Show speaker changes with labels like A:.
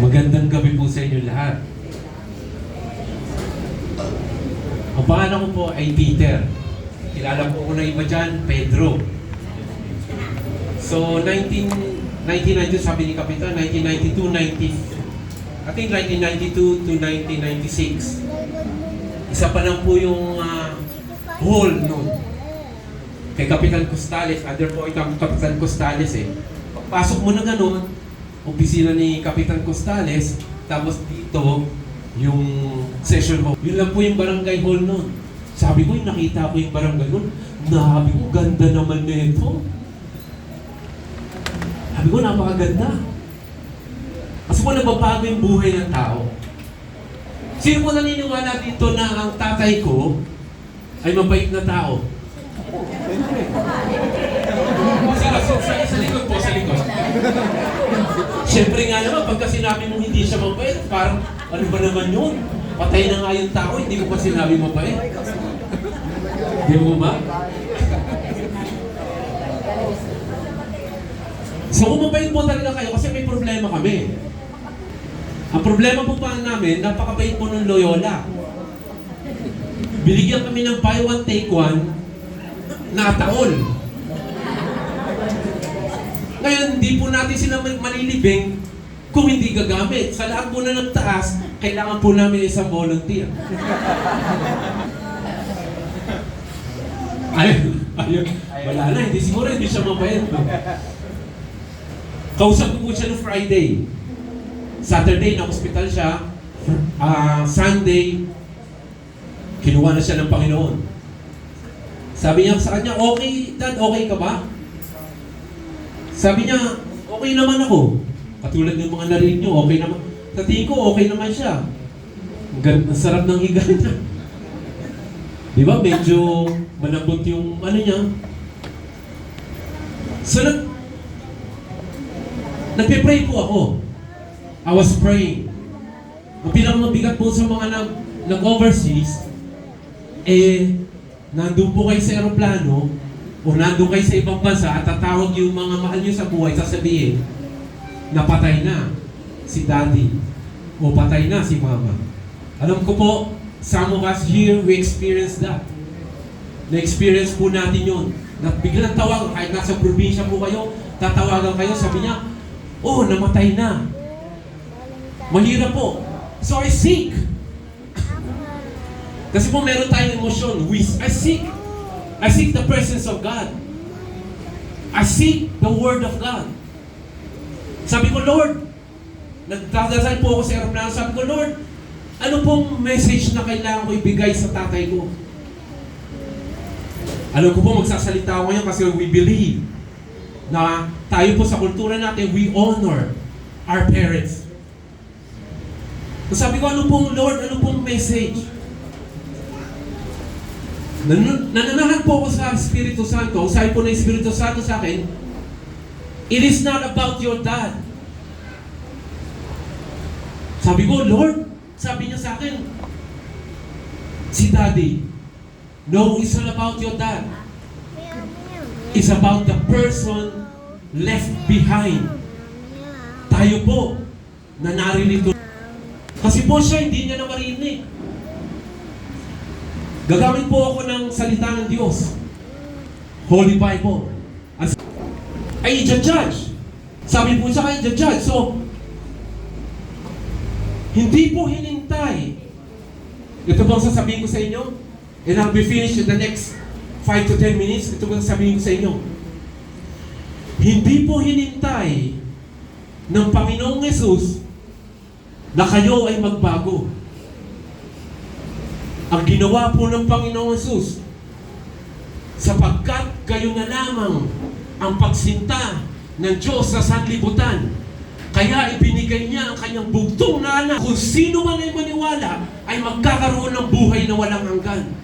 A: Magandang gabi po sa inyo lahat. Ang pangalan ko po ay Peter. Kilala po ko na iba dyan, Pedro. So, 1992, sabi ni Kapitan, 1992, I think 1992 to 1996. Isa pa lang po yung hall noon. Kay Kapitan Costales, under po itong Kapitan Costales eh. Pagpasok mo na ganun, opisina ni Kapitan Costales, tapos dito, yung session hall. Yun lang po yung barangay hall noon. Sabi ko, nakita ko yung barangay hall. Sabi ko, ganda naman nito. Sabi ko, napakaganda. Kasi po nagbabago yung buhay ng tao. Sino po naniniwala dito na ang tatay ko ay mabait na tao? Sa likod po, sa likod. Siyempre nga naman, pagka sinabi mo hindi siya mabait, parang ano ba naman yun? Patay na nga yung tao, hindi mo pa sinabi mabait. Di mo ba? So kung mabait po talaga kayo, kasi may problema kami. Ang problema po pa namin, napakabait po ng Loyola. Binigyan kami ng buy one, take one na taon. Ngayon, hindi po natin sila malilibing kung hindi gagamit. Sa lahat po na ng taas, kailangan po namin isang volunteer. Ayun. Wala na, hindi siguro hindi siya mabait. Kausap ko po siya no Friday. Saturday, na-hospital siya. Sunday, kinuha na siya ng Panginoon. Sabi niya sa kanya, okay, Dad, okay ka ba? Sabi niya, okay naman ako. Katulad ng mga narinig niyo, okay naman. Sa tingin ko, okay naman siya. Ang sarap ng higa niya. Di ba? Medyo malambot yung ano niya. So, nagpe-pray po ako. I was praying. Ang pinakamabigat po sa mga nag-overseas, nandun po kayo sa aeroplano, o nandun kayo sa ibang bansa at tatawag yung mga mahal nyo sa buhay, sasabihin, napatay na si daddy, o patay na si mama. Alam ko po, some of us here, we experience that. Na-experience po natin yun. Na biglang tawag, kahit nasa probinsya po kayo, tatawagan kayo, sabi niya, oh, namatay na. Mahirap po. So I seek. Kasi po meron tayong emosyon. I seek the presence of God. I seek the Word of God. Sabi ko, Lord, nagdadasal po ako sa aeroplano. Sabi ko, Lord, ano pong message na kailangan ko ibigay sa tatay ko? Alam ko po, magsasalita ako ngayon kasi we believe na tayo po sa kultura natin, we honor our parents. So sabi ko, ano pong Lord, ano pong message? Nananahan po ako sa Espiritu Santo. Sabi po ng Espiritu Santo sa akin, it is not about your dad. Sabi ko, Lord, sabi niya sa akin, si Daddy, no, it's not about your dad. It's about the person left behind. Tayo po, na naririto. Kasi po siya, hindi niya na marinig. Gagamit po ako ng salita ng Diyos. Holy Bible. Ay i-judge. Sabi po siya ay i-judge. So, hindi po hinintay. Ito po ang sasabihin ko sa inyo. And I'll be finished in the next 5 to 10 minutes. Ito po ang sasabihin ko sa inyo. Hindi po hinintay ng Panginoong Yesus na kayo ay magbago. Ang ginawa po ng Panginoong Yesus, sapagkat kayo na lamang ang pagsinta ng Diyos sa sanlibutan, kaya ibinigay niya ang kanyang bugtong na anak. Kung sino man ay maniwala, ay magkakaroon ng buhay na walang hanggan.